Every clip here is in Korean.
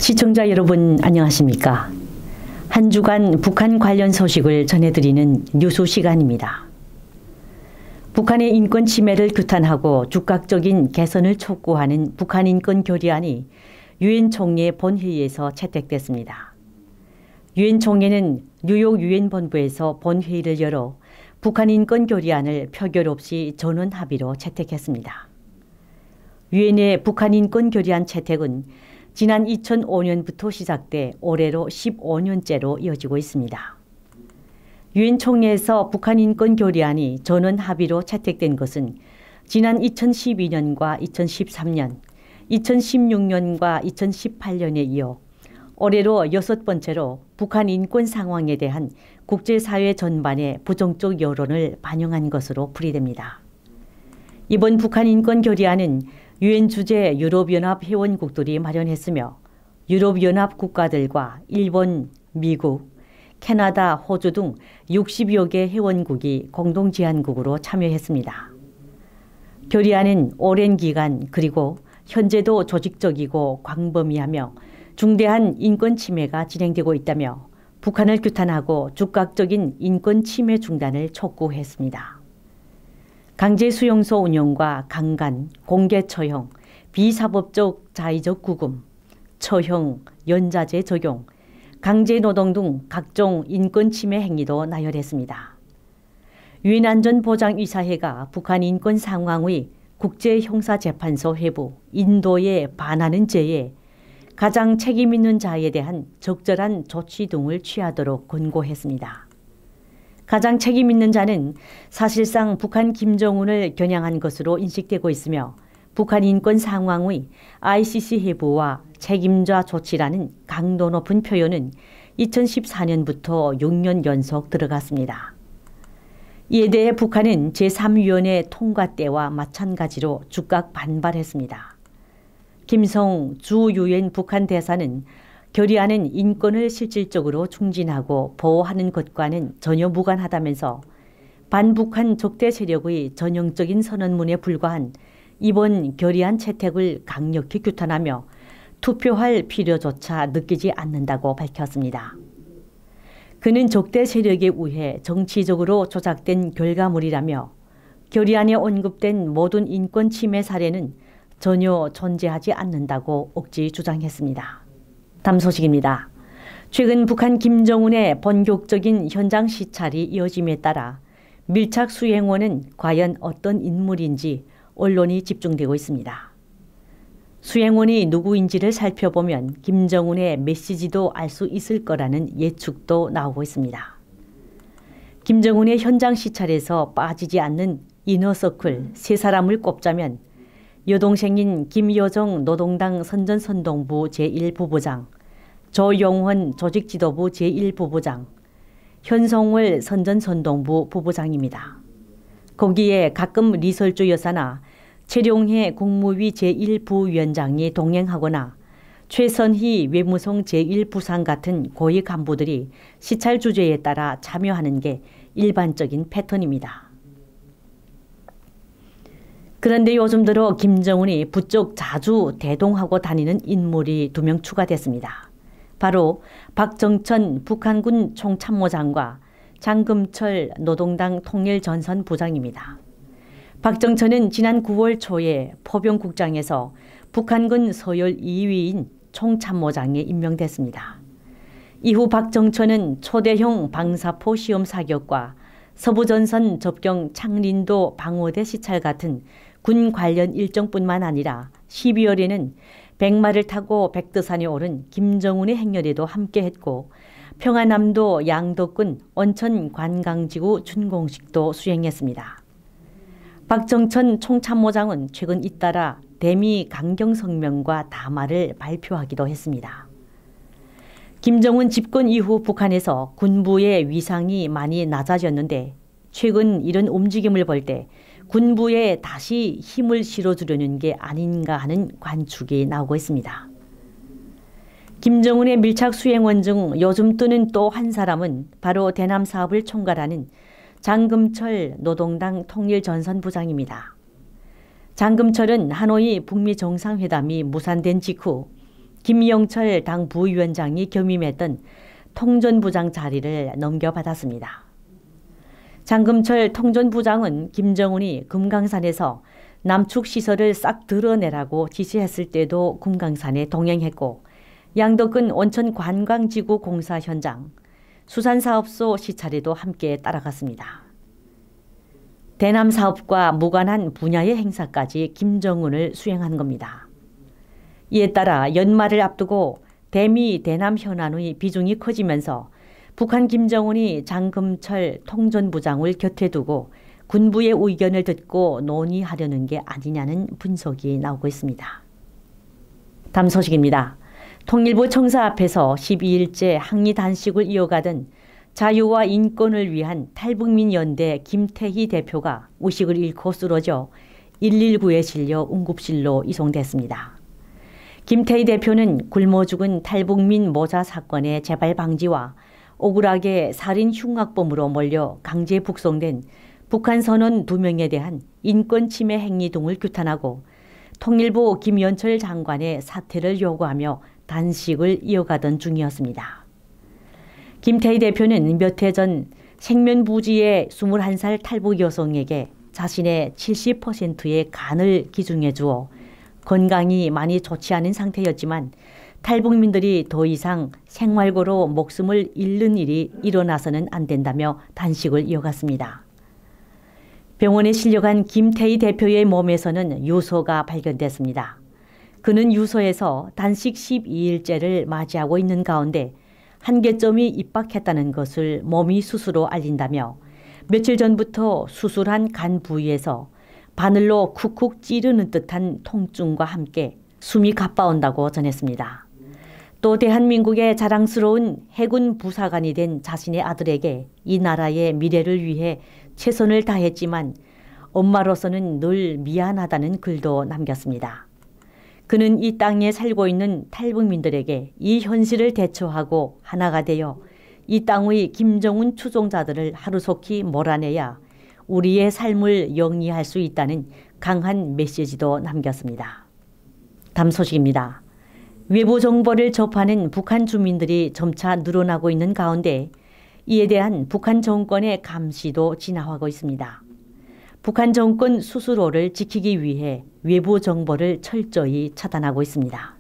시청자 여러분 안녕하십니까? 한 주간 북한 관련 소식을 전해드리는 뉴스 시간입니다. 북한의 인권 침해를 규탄하고 즉각적인 개선을 촉구하는 북한 인권 결의안이 유엔 총회 본회의에서 채택됐습니다. 유엔 총회는 뉴욕 유엔 본부에서 본회의를 열어 북한 인권 결의안을 표결 없이 전원 합의로 채택했습니다. 유엔의 북한 인권 결의안 채택은 지난 2005년부터 시작돼 올해로 15년째로 이어지고 있습니다. 유엔 총회에서 북한 인권 결의안이 전원 합의로 채택된 것은 지난 2012년과 2013년, 2016년과 2018년에 이어 올해로 6번째로 북한 인권 상황에 대한 국제사회 전반의 부정적 여론을 반영한 것으로 풀이됩니다. 이번 북한 인권 결의안은 유엔 주재 유럽연합 회원국들이 마련했으며 유럽연합 국가들과 일본, 미국, 캐나다, 호주 등 60여 개 회원국이 공동 제안국으로 참여했습니다. 결의안은 오랜 기간 그리고 현재도 조직적이고 광범위하며 중대한 인권 침해가 진행되고 있다며 북한을 규탄하고 즉각적인 인권 침해 중단을 촉구했습니다. 강제 수용소 운영과 강간, 공개 처형, 비사법적 자의적 구금, 처형, 연자제 적용, 강제 노동 등 각종 인권 침해 행위도 나열했습니다. 유엔 안전보장이사회가 북한 인권 상황의 국제형사재판소 회부, 인도에 반하는 죄에 가장 책임 있는 자에 대한 적절한 조치 등을 취하도록 권고했습니다. 가장 책임 있는 자는 사실상 북한 김정은을 겨냥한 것으로 인식되고 있으며 북한 인권 상황의 ICC 회부와 책임자 조치라는 강도 높은 표현은 2014년부터 6년 연속 들어갔습니다. 이에 대해 북한은 제3위원회 통과 때와 마찬가지로 즉각 반발했습니다. 김성 주 유엔 북한 대사는 결의안은 인권을 실질적으로 중진하고 보호하는 것과는 전혀 무관하다면서 반북한 적대 세력의 전형적인 선언문에 불과한 이번 결의안 채택을 강력히 규탄하며 투표할 필요조차 느끼지 않는다고 밝혔습니다. 그는 적대 세력에 의해 정치적으로 조작된 결과물이라며 결의안에 언급된 모든 인권 침해 사례는 전혀 존재하지 않는다고 억지 주장했습니다. 다음 소식입니다. 최근 북한 김정은의 본격적인 현장 시찰이 이어짐에 따라 밀착 수행원은 과연 어떤 인물인지 언론이 집중되고 있습니다. 수행원이 누구인지를 살펴보면 김정은의 메시지도 알 수 있을 거라는 예측도 나오고 있습니다. 김정은의 현장 시찰에서 빠지지 않는 이너서클 3사람을 꼽자면 여동생인 김여정 노동당 선전선동부 제1부부장, 조용헌 조직지도부 제1부부장, 현성월 선전선동부 부부장입니다. 거기에 가끔 리설주 여사나 최룡해 국무위 제1부위원장이 동행하거나 최선희 외무성 제1부상 같은 고위 간부들이 시찰 주제에 따라 참여하는 게 일반적인 패턴입니다. 그런데 요즘 들어 김정은이 부쩍 자주 대동하고 다니는 인물이 2명 추가됐습니다. 바로 박정천 북한군 총참모장과 장금철 노동당 통일전선부장입니다. 박정천은 지난 9월 초에 포병국장에서 북한군 서열 2위인 총참모장에 임명됐습니다. 이후 박정천은 초대형 방사포 시험 사격과 서부전선 접경 창린도 방어대 시찰 같은 군 관련 일정뿐만 아니라 12월에는 백마를 타고 백두산에 오른 김정은의 행렬에도 함께했고 평안남도 양덕군 온천 관광지구 준공식도 수행했습니다. 박정천 총참모장은 최근 잇따라 대미 강경성명과 담화를 발표하기도 했습니다. 김정은 집권 이후 북한에서 군부의 위상이 많이 낮아졌는데 최근 이런 움직임을 볼 때 군부에 다시 힘을 실어주려는 게 아닌가 하는 관측이 나오고 있습니다. 김정은의 밀착 수행원 중 요즘 뜨는 또 한 사람은 바로 대남 사업을 총괄하는 장금철 노동당 통일전선부장입니다. 장금철은 하노이 북미 정상회담이 무산된 직후 김영철 당 부위원장이 겸임했던 통전부장 자리를 넘겨받았습니다. 장금철 통전부장은 김정은이 금강산에서 남측 시설을 싹 드러내라고 지시했을 때도 금강산에 동행했고, 양덕근 온천 관광지구 공사 현장, 수산사업소 시찰에도 함께 따라갔습니다. 대남 사업과 무관한 분야의 행사까지 김정은을 수행한 겁니다. 이에 따라 연말을 앞두고 대미 대남 현안의 비중이 커지면서 북한 김정은이 장금철 통전부장을 곁에 두고 군부의 의견을 듣고 논의하려는 게 아니냐는 분석이 나오고 있습니다. 다음 소식입니다. 통일부 청사 앞에서 12일째 항의 단식을 이어가던 자유와 인권을 위한 탈북민 연대 김태희 대표가 의식을 잃고 쓰러져 119에 실려 응급실로 이송됐습니다. 김태희 대표는 굶어 죽은 탈북민 모자 사건의 재발 방지와 억울하게 살인 흉악범으로 몰려 강제 북송된 북한 선원 2명에 대한 인권 침해 행위 등을 규탄하고 통일부 김연철 장관의 사퇴를 요구하며 단식을 이어가던 중이었습니다. 김태희 대표는 몇 해 전 생면부지의 21살 탈북 여성에게 자신의 70%의 간을 기증해 주어 건강이 많이 좋지 않은 상태였지만 탈북민들이 더 이상 생활고로 목숨을 잃는 일이 일어나서는 안 된다며 단식을 이어갔습니다. 병원에 실려간 김태희 대표의 몸에서는 유서가 발견됐습니다. 그는 유서에서 단식 12일째를 맞이하고 있는 가운데 한계점이 입박했다는 것을 몸이 스스로 알린다며 며칠 전부터 수술한 간 부위에서 바늘로 쿡쿡 찌르는 듯한 통증과 함께 숨이 가빠온다고 전했습니다. 또 대한민국의 자랑스러운 해군 부사관이 된 자신의 아들에게 이 나라의 미래를 위해 최선을 다했지만 엄마로서는 늘 미안하다는 글도 남겼습니다. 그는 이 땅에 살고 있는 탈북민들에게 이 현실을 대처하고 하나가 되어 이 땅의 김정은 추종자들을 하루속히 몰아내야 우리의 삶을 영위할 수 있다는 강한 메시지도 남겼습니다. 다음 소식입니다. 외부 정보를 접하는 북한 주민들이 점차 늘어나고 있는 가운데 이에 대한 북한 정권의 감시도 진화하고 있습니다. 북한 정권 스스로를 지키기 위해 외부 정보를 철저히 차단하고 있습니다.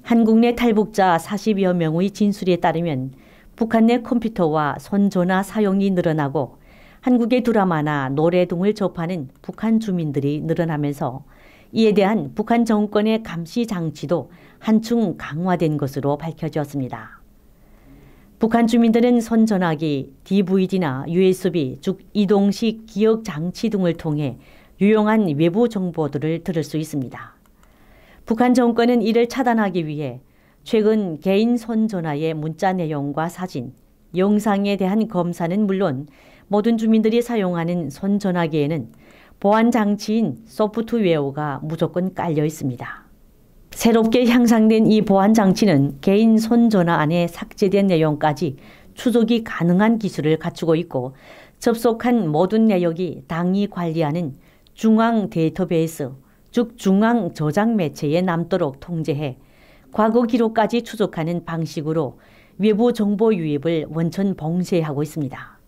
한국 내 탈북자 40여 명의 진술에 따르면 북한 내 컴퓨터와 손전화 사용이 늘어나고 한국의 드라마나 노래 등을 접하는 북한 주민들이 늘어나면서 이에 대한 북한 정권의 감시 장치도 한층 강화된 것으로 밝혀졌습니다. 북한 주민들은 손전화기, DVD나 USB, 즉 이동식 기억 장치 등을 통해 유용한 외부 정보들을 들을 수 있습니다. 북한 정권은 이를 차단하기 위해 최근 개인 손전화의 문자 내용과 사진, 영상에 대한 검사는 물론 모든 주민들이 사용하는 손전화기에는 보안 장치인 소프트웨어가 무조건 깔려 있습니다. 새롭게 향상된 이 보안 장치는 개인 손전화 안에 삭제된 내용까지 추적이 가능한 기술을 갖추고 있고 접속한 모든 내역이 당이 관리하는 중앙 데이터베이스, 즉 중앙 저장 매체에 남도록 통제해 과거 기록까지 추적하는 방식으로 외부 정보 유입을 원천 봉쇄하고 있습니다.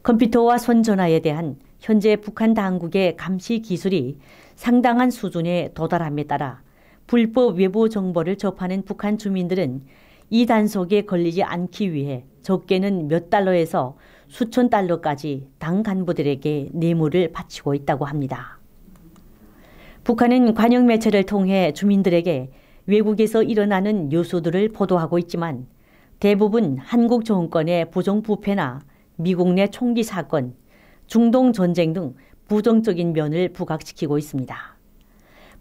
컴퓨터와 손전화에 대한 현재 북한 당국의 감시 기술이 상당한 수준에 도달함에 따라 불법 외부 정보를 접하는 북한 주민들은 이 단속에 걸리지 않기 위해 적게는 몇 달러에서 수천 달러까지 당 간부들에게 뇌물을 바치고 있다고 합니다. 북한은 관영 매체를 통해 주민들에게 외국에서 일어나는 뉴스들을 보도하고 있지만 대부분 한국 정권의 부정부패나 미국 내 총기 사건, 중동 전쟁 등 부정적인 면을 부각시키고 있습니다.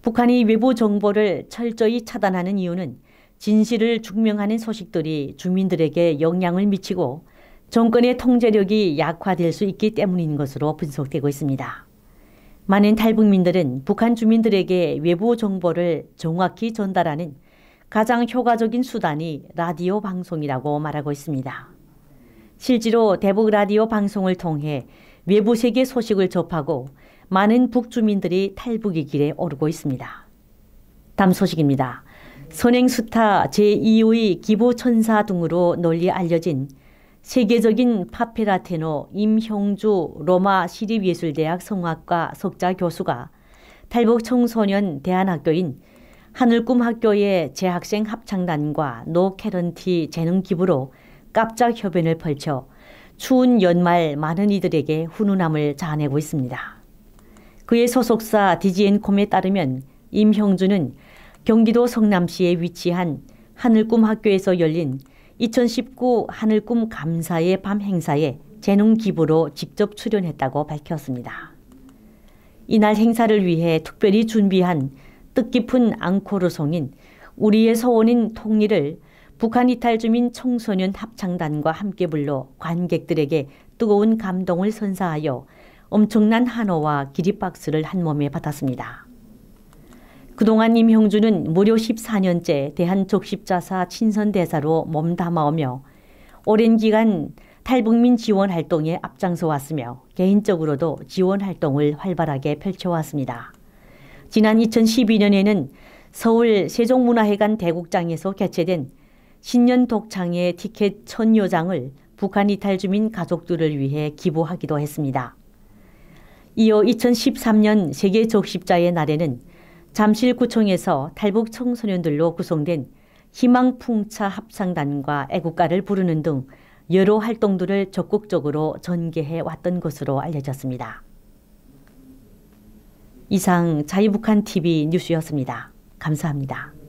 북한이 외부 정보를 철저히 차단하는 이유는 진실을 증명하는 소식들이 주민들에게 영향을 미치고 정권의 통제력이 약화될 수 있기 때문인 것으로 분석되고 있습니다. 많은 탈북민들은 북한 주민들에게 외부 정보를 정확히 전달하는 가장 효과적인 수단이 라디오 방송이라고 말하고 있습니다. 실제로 대북 라디오 방송을 통해 외부 세계 소식을 접하고 많은 북주민들이 탈북의 길에 오르고 있습니다. 다음 소식입니다. 선행수타 제2의 기부천사 등으로 널리 알려진 세계적인 파페라 테너 임형주 로마 시립예술대학 성악과 석좌 교수가 탈북 청소년 대안학교인 하늘꿈학교의 재학생 합창단과 노캐런티 재능 기부로 깜짝 협연을 펼쳐 추운 연말 많은 이들에게 훈훈함을 자아내고 있습니다. 그의 소속사 DGN콤에 따르면 임형주는 경기도 성남시에 위치한 하늘꿈학교에서 열린 2019 하늘꿈 감사의 밤 행사에 재능 기부로 직접 출연했다고 밝혔습니다. 이날 행사를 위해 특별히 준비한 뜻깊은 앙코르송인 우리의 소원인 통일을 북한 이탈 주민 청소년 합창단과 함께 불러 관객들에게 뜨거운 감동을 선사하여 엄청난 한호와 기립박수를 한 몸에 받았습니다. 그동안 임형주는 무려 14년째 대한적십자사 친선대사로 몸담아오며 오랜 기간 탈북민 지원 활동에 앞장서 왔으며 개인적으로도 지원 활동을 활발하게 펼쳐왔습니다. 지난 2012년에는 서울 세종문화회관 대국장에서 개최된 신년 독창의 티켓 1000여 장을 북한 이탈 주민 가족들을 위해 기부하기도 했습니다. 이어 2013년 세계적십자의 날에는 잠실구청에서 탈북 청소년들로 구성된 희망풍차 합창단과 애국가를 부르는 등 여러 활동들을 적극적으로 전개해 왔던 것으로 알려졌습니다. 이상 자유북한TV 뉴스였습니다. 감사합니다.